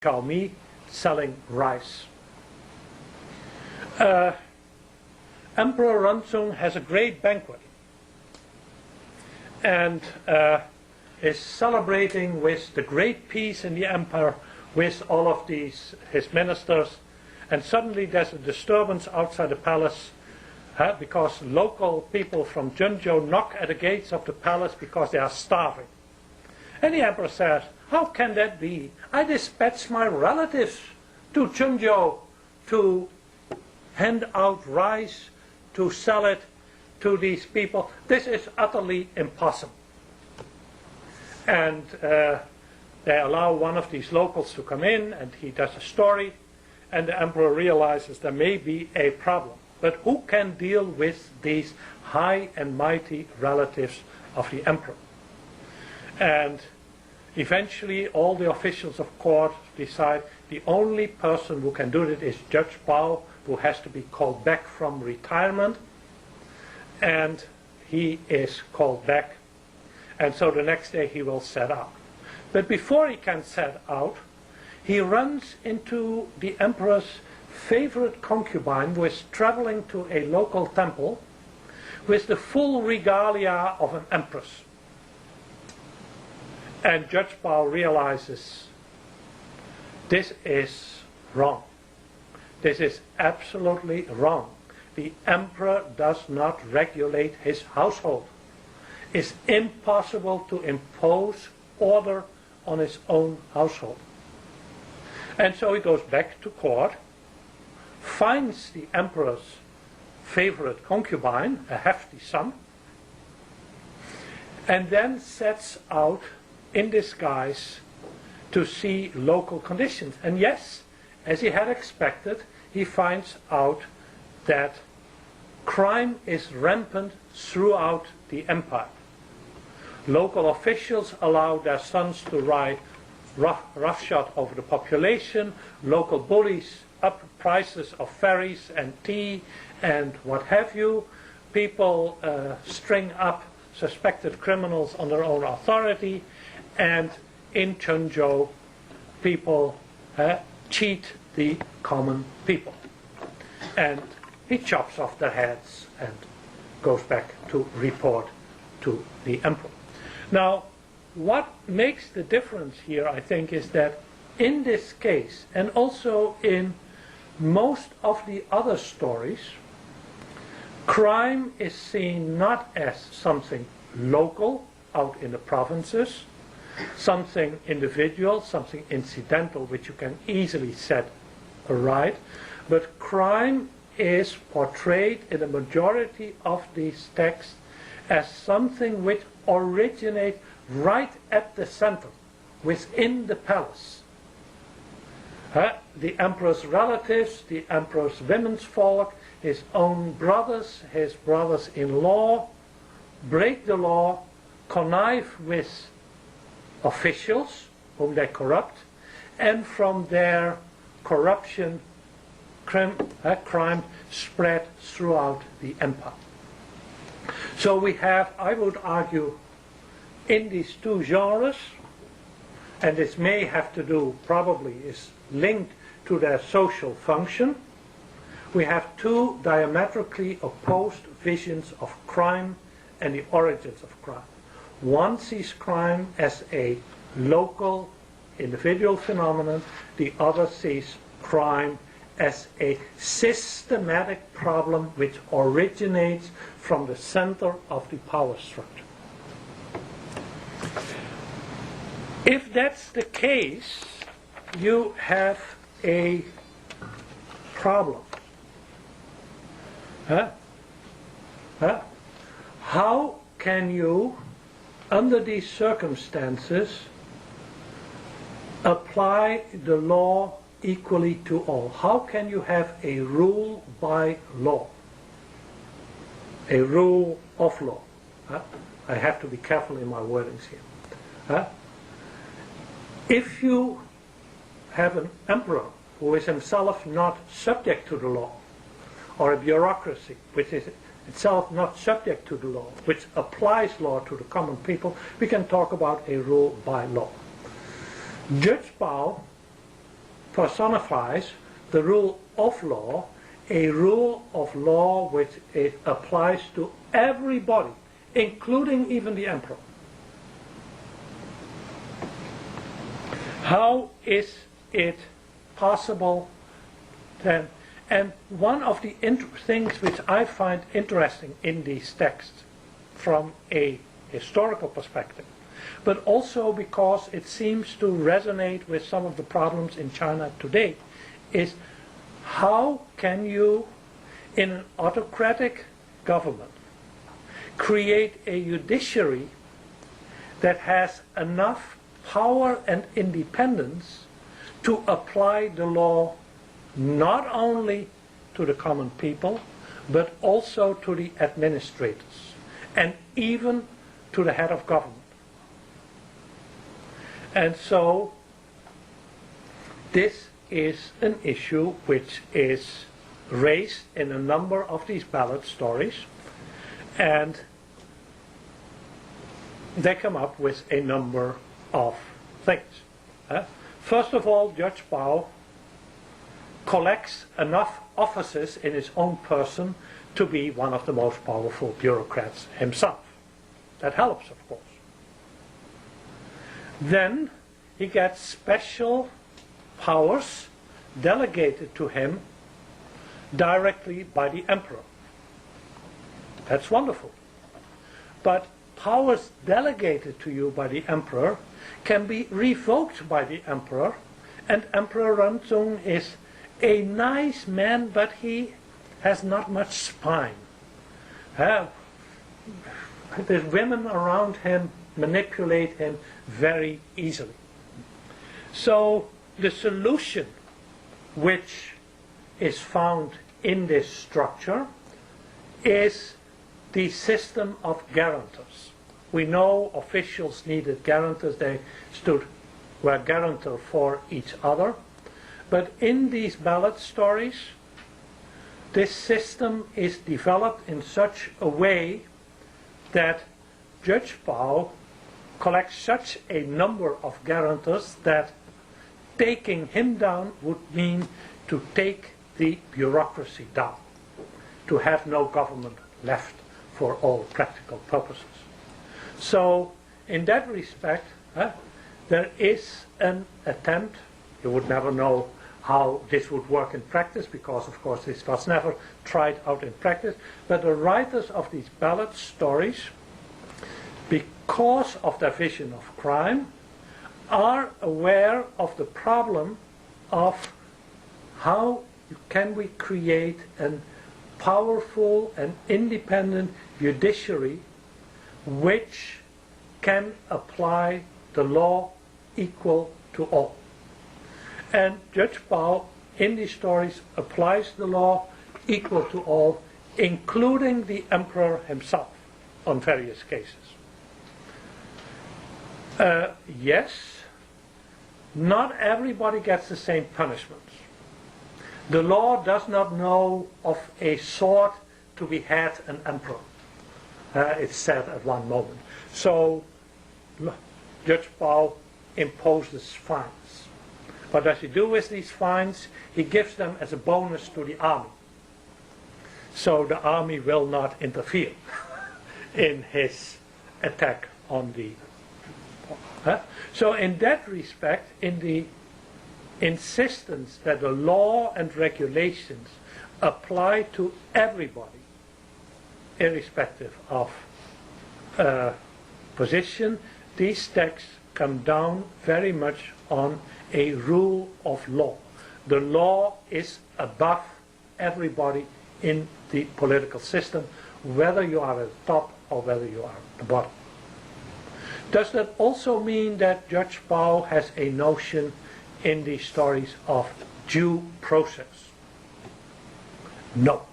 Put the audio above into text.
call me selling rice. Emperor Ranzung has a great banquet and is celebrating with the great peace in the empire with all of his ministers, and suddenly there's a disturbance outside the palace because local people from Junzhou knock at the gates of the palace because they are starving. And the emperor says, "How can that be? I dispatched my relatives to Junzhou to hand out rice, to sell it to these people. This is utterly impossible." And they allow one of these locals to come in, and he does a story, and the emperor realizes there may be a problem. But who can deal with these high and mighty relatives of the emperor? And eventually all the officials of court decide the only person who can do it is Judge Bao, who has to be called back from retirement. And he is called back. And so the next day he will set out. But before he can set out, he runs into the emperor's favorite concubine, who is traveling to a local temple with the full regalia of an empress. And Judge Bao realizes this is wrong. This is absolutely wrong. The emperor does not regulate his household. It's impossible to impose order on his own household. And so he goes back to court, finds the emperor's favorite concubine, a hefty sum, and then sets out in disguise to see local conditions. And yes, as he had expected, he finds out that crime is rampant throughout the empire. Local officials allow their sons to ride roughshod over the population. Local bullies up prices of ferries and tea and what have you. People string up suspected criminals on their own authority. And in Junzhou, people cheat the common people. And he chops off their heads and goes back to report to the emperor. Now, what makes the difference here, I think, is that in this case, and also in most of the other stories, crime is seen not as something local out in the provinces, something individual, something incidental which you can easily set right, but crime is portrayed in the majority of these texts as something which originates right at the center, within the palace. The emperor's relatives, the emperor's women's folk, his own brothers, his brothers-in-law, break the law, connive with officials whom they corrupt, and from their corruption, crime spread throughout the empire. So we have, I would argue, in these two genres, and this may have to do, probably is linked to their social function, we have two diametrically opposed visions of crime and the origins of crime. One sees crime as a local, individual phenomenon. The other sees crime as a systematic problem which originates from the center of the power structure. If that's the case, you have a problem. How can you, under these circumstances, apply the law equally to all? How can you have a rule by law? A rule of law. I have to be careful in my wordings here. If you have an emperor who is himself not subject to the law, or a bureaucracy which is itself not subject to the law, which applies law to the common people, we can talk about a rule by law. Judge Bao personifies the rule of law, a rule of law which it applies to everybody, including even the emperor. How is it possible then? And one of the things which I find interesting in these texts from a historical perspective, but also because it seems to resonate with some of the problems in China today, is how can you, in an autocratic government, create a judiciary that has enough power and independence to apply the law not only to the common people, but also to the administrators, and even to the head of government. And so this is an issue which is raised in a number of these ballad stories, and they come up with a number of things. First of all, Judge Bao collects enough offices in his own person to be one of the most powerful bureaucrats himself. That helps, of course. Then he gets special powers delegated to him directly by the emperor. That's wonderful. But powers delegated to you by the emperor can be revoked by the emperor, and Emperor Ranzong is a nice man, but he has not much spine. The women around him manipulate him very easily. So the solution which is found in this structure is the system of guarantors. We know officials needed guarantors. They were guarantor for each other. But in these ballad stories, this system is developed in such a way that Judge Bao collects such a number of guarantors that taking him down would mean to take the bureaucracy down, to have no government left for all practical purposes. So in that respect, there is an attempt. You would never know how this would work in practice, because of course this was never tried out in practice, but the writers of these ballad stories, because of their vision of crime, are aware of the problem of how can we create a powerful and independent judiciary which can apply the law equal to all. And Judge Bao in these stories applies the law equal to all, including the emperor himself on various cases. Yes, not everybody gets the same punishments. The law does not know of a sword to behead an emperor. It's said at one moment. So Judge Bao imposes fines. What does he do with these fines? He gives them as a bonus to the army. So the army will not interfere in his attack on the... So in that respect, in the insistence that the law and regulations apply to everybody, irrespective of position, these texts come down very much on a rule of law. The law is above everybody in the political system, whether you are at the top or whether you are at the bottom. Does that also mean that Judge Bao has a notion in these stories of due process? No.